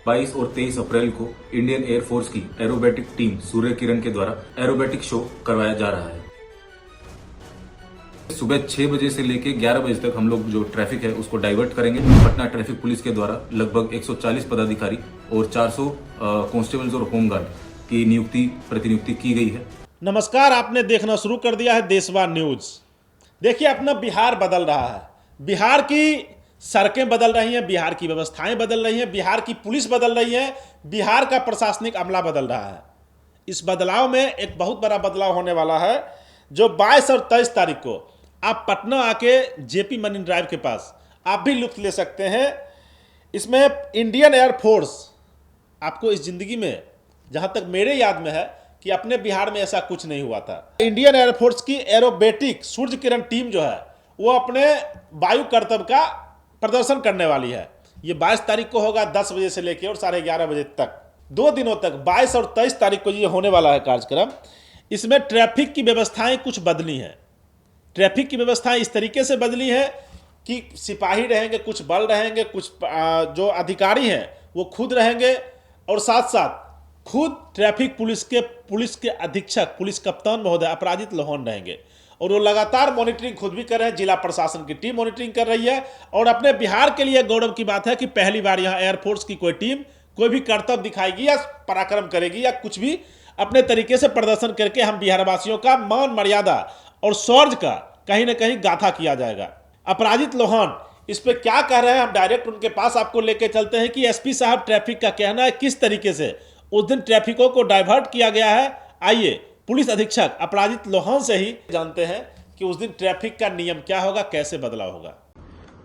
22 और 23 अप्रैल को Indian air force की एरोबेटिक टीम सूर्य किरण के द्वारा एरोबेटिक शो करवाया जा रहा है। सुबह 6 बजे से लेकर 11 बजे तक हम लोग जो ट्रैफिक है उसको डाइवर्ट करेंगे। पटना ट्रैफिक पुलिस के द्वारा लगभग 140 पदाधिकारी और 400 कांस्टेबल्स और होमगार्ड की प्रतिनियुक्ति की गई है। नमस्कार, आपने देखना शुरू कर दिया है देशवार न्यूज। देखिए, अपना बिहार बदल रहा है। बिहार की सड़कें बदल रही हैं, बिहार की व्यवस्थाएं बदल रही हैं, बिहार की पुलिस बदल रही है, बिहार का प्रशासनिक अमला बदल रहा है। इस बदलाव में एक बहुत बड़ा बदलाव होने वाला है, जो 22 और 23 तारीख को आप पटना आके जेपी मरीन ड्राइव के पास आप भी लुत्फ ले सकते हैं। इसमें इंडियन एयरफोर्स, आपको इस जिंदगी में जहां तक मेरे याद में है कि अपने बिहार में ऐसा कुछ नहीं हुआ था। इंडियन एयरफोर्स की एरोबेटिक सूर्य किरण टीम जो है वो अपने वायु कर्तव्य का प्रदर्शन करने वाली है। ये 22 तारीख को होगा 10 बजे से लेकर और 11:30 बजे तक, 2 दिनों तक, 22 और 23 तारीख को ये होने वाला है कार्यक्रम। इसमें ट्रैफिक की व्यवस्थाएं कुछ बदली हैं। ट्रैफिक की व्यवस्थाएं इस तरीके से बदली है कि सिपाही रहेंगे, कुछ बल रहेंगे, कुछ जो अधिकारी हैं वो खुद रहेंगे, और साथ साथ खुद ट्रैफिक पुलिस के अधीक्षक, पुलिस कप्तान महोदय अपराजित लोहन रहेंगे। और वो लगातार मॉनिटरिंग खुद भी कर रहे हैं। जिला प्रशासन की टीम मॉनिटरिंग कर रही है। और अपने बिहार के लिए गौरव की बात है कि पहली बार यहाँ एयरफोर्स की कोई टीम कोई भी कर्तव्य दिखाएगी या पराक्रम करेगी या कुछ भी अपने तरीके से प्रदर्शन करके हम बिहारवासियों का मान मर्यादा और शौर्य का कहीं ना कहीं गाथा किया जाएगा। अपराजित लोहन इस पे क्या कह रहे हैं, हम डायरेक्ट उनके पास आपको लेके चलते हैं कि एसपी साहब ट्रैफिक का कहना है किस तरीके से उस दिन ट्रैफिकों को डाइवर्ट किया गया है। आइए पुलिस अधीक्षक अपराजित लोहन से ही जानते हैं कि उस दिन ट्रैफिक का नियम क्या होगा, कैसे बदलाव होगा।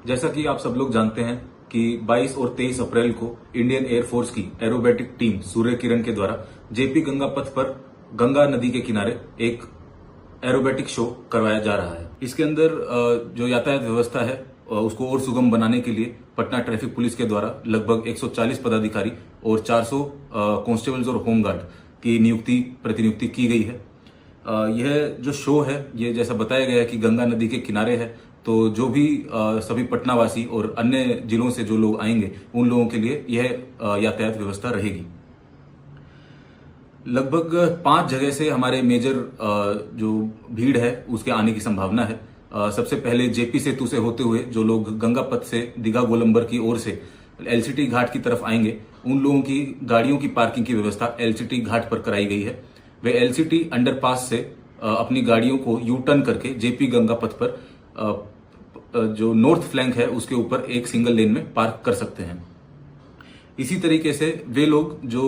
जैसा कि आप सब लोग जानते हैं कि 22 और 23 अप्रैल को इंडियन एयरफोर्स की एरोबेटिक टीम सूर्य किरण के द्वारा जेपी गंगा पथ पर गंगा नदी के किनारे एक एरोबेटिक शो करवाया जा रहा है। इसके अंदर जो यातायात व्यवस्था है उसको और सुगम बनाने के लिए पटना ट्रैफिक पुलिस के द्वारा लगभग 140 पदाधिकारी और 400 कांस्टेबल्स और होमगार्ड की प्रतिनियुक्ति की गई है। यह जो शो है, ये जैसा बताया गया है कि गंगा नदी के किनारे है, तो जो भी सभी पटनावासी और अन्य जिलों से जो लोग आएंगे उन लोगों के लिए यह यातायात व्यवस्था रहेगी। लगभग 5 जगह से हमारे मेजर जो भीड़ है उसके आने की संभावना है। सबसे पहले जेपी सेतु से होते हुए जो लोग गंगा पथ से दीघा गोलंबर की ओर से एलसीटी घाट की तरफ आएंगे, उन लोगों की गाड़ियों की पार्किंग की व्यवस्था एलसीटी घाट पर कराई गई है। वे एलसीटी अंडरपास से अपनी गाड़ियों को यू टर्न करके जेपी गंगा पथ पर जो नॉर्थ फ्लैंक है उसके ऊपर एक सिंगल लेन में पार्क कर सकते हैं। इसी तरीके से वे लोग जो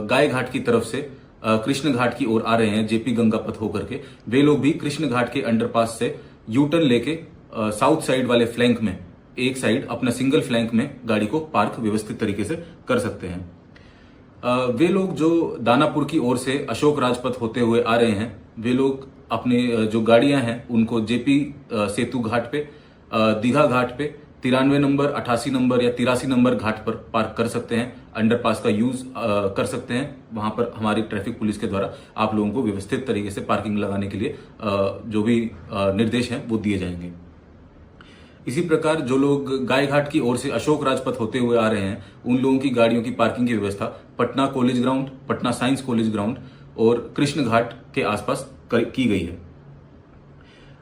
गाय घाट की तरफ से कृष्ण घाट की ओर आ रहे हैं जेपी गंगा पथ होकर के, वे लोग भी कृष्ण घाट के अंडरपास से यू टर्न लेके साउथ साइड वाले फ्लैंक में एक साइड अपना सिंगल फ्लैंक में गाड़ी को पार्क व्यवस्थित तरीके से कर सकते हैं। वे लोग जो दानापुर की ओर से अशोक राजपथ होते हुए आ रहे हैं, वे लोग अपने जो गाड़ियां हैं उनको जेपी सेतु घाट पे, दीघा घाट पे 93 नंबर, 88 नंबर या 83 नंबर घाट पर पार्क कर सकते हैं। अंडरपास का यूज कर सकते हैं। वहां पर हमारी ट्रैफिक पुलिस के द्वारा आप लोगों को व्यवस्थित तरीके से पार्किंग लगाने के लिए जो भी निर्देश हैं वो दिए जाएंगे। इसी प्रकार जो लोग गाय घाट की ओर से अशोक राजपथ होते हुए आ रहे हैं, उन लोगों की गाड़ियों की पार्किंग की व्यवस्था Patna college ground, Patna science college ground और कृष्ण घाट के आसपास की गई है।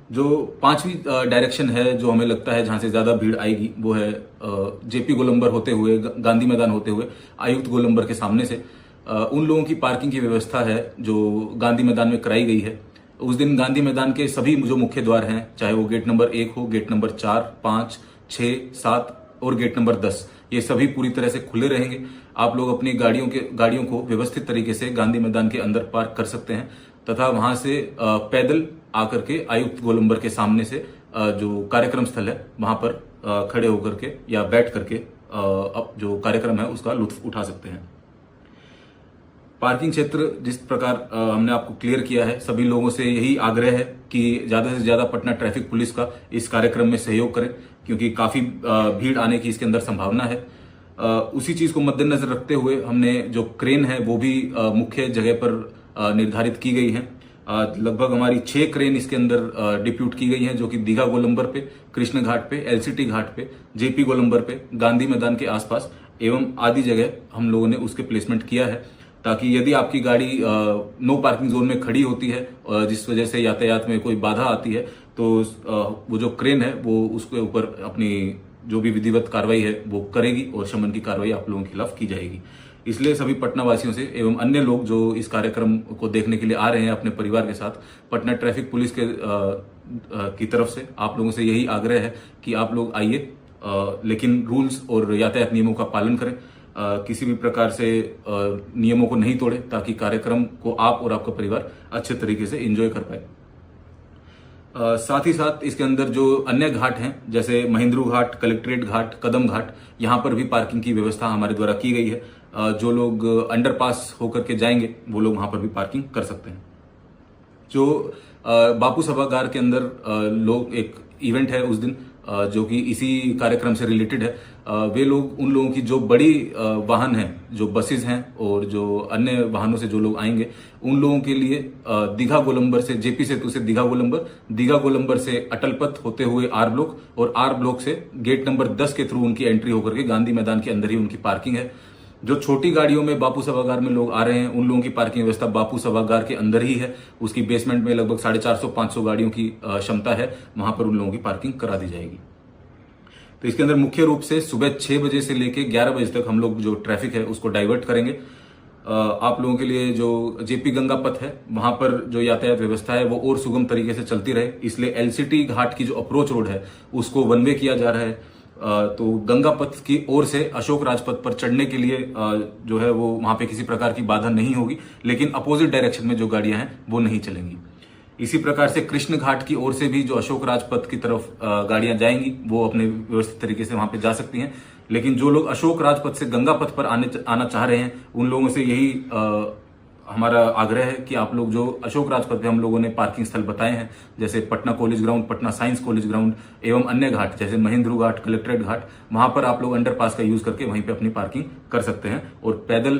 जो 5वीं डायरेक्शन है जो हमें लगता है जहां से ज्यादा भीड़ आएगी वो है जेपी गोलंबर होते हुए, गांधी मैदान होते हुए आयुक्त गोलंबर के सामने से। उन लोगों की पार्किंग की व्यवस्था है जो गांधी मैदान में कराई गई है। उस दिन गांधी मैदान के सभी जो मुख्य द्वार हैं, चाहे वो गेट नंबर 1 हो, गेट नंबर 4, 5, 6, 7 और गेट नंबर 10, ये सभी पूरी तरह से खुले रहेंगे। आप लोग अपनी गाड़ियों को व्यवस्थित तरीके से गांधी मैदान के अंदर पार्क कर सकते हैं तथा वहां से पैदल आकर के आयुक्त गोलंबर के सामने से जो कार्यक्रम स्थल है वहां पर खड़े होकर के या बैठ करके अब जो कार्यक्रम है उसका लुत्फ उठा सकते हैं। पार्किंग क्षेत्र जिस प्रकार हमने आपको क्लियर किया है, सभी लोगों से यही आग्रह है कि ज्यादा से ज्यादा पटना ट्रैफिक पुलिस का इस कार्यक्रम में सहयोग करें, क्योंकि काफी भीड़ आने की इसके अंदर संभावना है। उसी चीज को मद्देनजर रखते हुए हमने जो क्रेन है वो भी मुख्य जगह पर निर्धारित की गई है। लगभग हमारी 6 क्रेन इसके अंदर डिप्यूट की गई हैं, जो कि दीघा गोलंबर पे, कृष्ण घाट पे, एलसीटी घाट पे, जेपी गोलंबर पे, गांधी मैदान के आसपास एवं आदि जगह हम लोगों ने उसके प्लेसमेंट किया है, ताकि यदि आपकी गाड़ी नो पार्किंग जोन में खड़ी होती है जिस वजह से यातायात में कोई बाधा आती है, तो वो जो क्रेन है वो उसके ऊपर अपनी जो भी विधिवत कार्रवाई है वो करेगी और शमन की कार्रवाई आप लोगों के खिलाफ की जाएगी। इसलिए सभी पटना वासियों से एवं अन्य लोग जो इस कार्यक्रम को देखने के लिए आ रहे हैं अपने परिवार के साथ, पटना ट्रैफिक पुलिस की तरफ से आप लोगों से यही आग्रह है कि आप लोग आइए, लेकिन रूल्स और यातायात नियमों का पालन करें, किसी भी प्रकार से नियमों को नहीं तोड़े, ताकि कार्यक्रम को आप और आपका परिवार अच्छे तरीके से एंजॉय कर पाए। साथ ही साथ इसके अंदर जो अन्य घाट हैं, जैसे महेंद्रू घाट, कलेक्ट्रेट घाट, कदम घाट, यहाँ पर भी पार्किंग की व्यवस्था हमारे द्वारा की गई है। जो लोग अंडरपास होकर के जाएंगे वो लोग वहां पर भी पार्किंग कर सकते हैं। जो बापू सभागार के अंदर लोग एक इवेंट है उस दिन, जो कि इसी कार्यक्रम से रिलेटेड है, वे लोग उन लोगों की जो बड़ी वाहन हैं, जो बसेस हैं और जो अन्य वाहनों से जो लोग आएंगे, उन लोगों के लिए दीघा गोलंबर से, जेपी सेतु से दीघा गोलंबर, दीघा गोलंबर से अटल पथ होते हुए आर ब्लॉक और आर ब्लॉक से गेट नंबर 10 के थ्रू उनकी एंट्री होकर के गांधी मैदान के अंदर ही उनकी पार्किंग है। जो छोटी गाड़ियों में बापू सभागार में लोग आ रहे हैं, उन लोगों की पार्किंग व्यवस्था बापू सभागार के अंदर ही है। उसकी बेसमेंट में लगभग 450-500 गाड़ियों की क्षमता है, वहां पर उन लोगों की पार्किंग करा दी जाएगी। तो इसके अंदर मुख्य रूप से सुबह 6 बजे से लेकर 11 बजे तक हम लोग जो ट्रैफिक है उसको डाइवर्ट करेंगे। आप लोगों के लिए जो जेपी गंगा पथ है, वहां पर जो यातायात व्यवस्था है वो और सुगम तरीके से चलती रहे, इसलिए एलसीटी घाट की जो अप्रोच रोड है उसको वन वे किया जा रहा है। तो गंगा पथ की ओर से अशोक राजपथ पर चढ़ने के लिए जो है वो वहां पे किसी प्रकार की बाधा नहीं होगी, लेकिन अपोजिट डायरेक्शन में जो गाड़ियां हैं वो नहीं चलेंगी। इसी प्रकार से कृष्ण घाट की ओर से भी जो अशोक राजपथ की तरफ गाड़ियां जाएंगी वो अपने व्यवस्थित तरीके से वहां पे जा सकती हैं। लेकिन जो लोग अशोक राजपथ से गंगा पथ पर आना चाह रहे हैं, उन लोगों से यही हमारा आग्रह है कि आप लोग जो अशोक राजपथ पे हम लोगों ने पार्किंग स्थल बताए हैं, जैसे Patna college ground, Patna science college ground एवं अन्य घाट जैसे महेंद्रू घाट, कलेक्ट्रेट घाट, वहां पर आप लोग अंडरपास का यूज करके वहीं पे अपनी पार्किंग कर सकते हैं और पैदल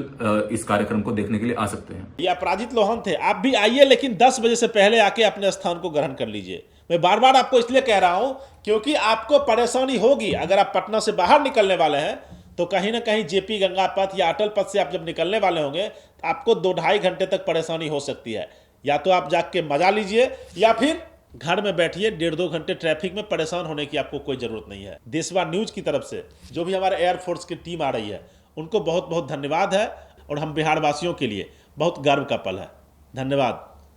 इस कार्यक्रम को देखने के लिए आ सकते हैं। ये अपराजित लोहन थे, आप भी आइए, लेकिन 10 बजे से पहले आके अपने स्थान को ग्रहण कर लीजिए। मैं बार बार आपको इसलिए कह रहा हूं क्योंकि आपको परेशानी होगी अगर आप पटना से बाहर निकलने वाले हैं, तो कहीं ना कहीं जेपी गंगा पथ या अटल पथ से आप जब निकलने वाले होंगे तो आपको 2-2.5 घंटे तक परेशानी हो सकती है। या तो आप जाके मजा लीजिए या फिर घर में बैठिए, 1.5-2 घंटे ट्रैफिक में परेशान होने की आपको कोई जरूरत नहीं है। देशवा न्यूज की तरफ से जो भी हमारे एयरफोर्स की टीम आ रही है उनको बहुत बहुत धन्यवाद है, और हम बिहार वासियों के लिए बहुत गर्व का पल है। धन्यवाद।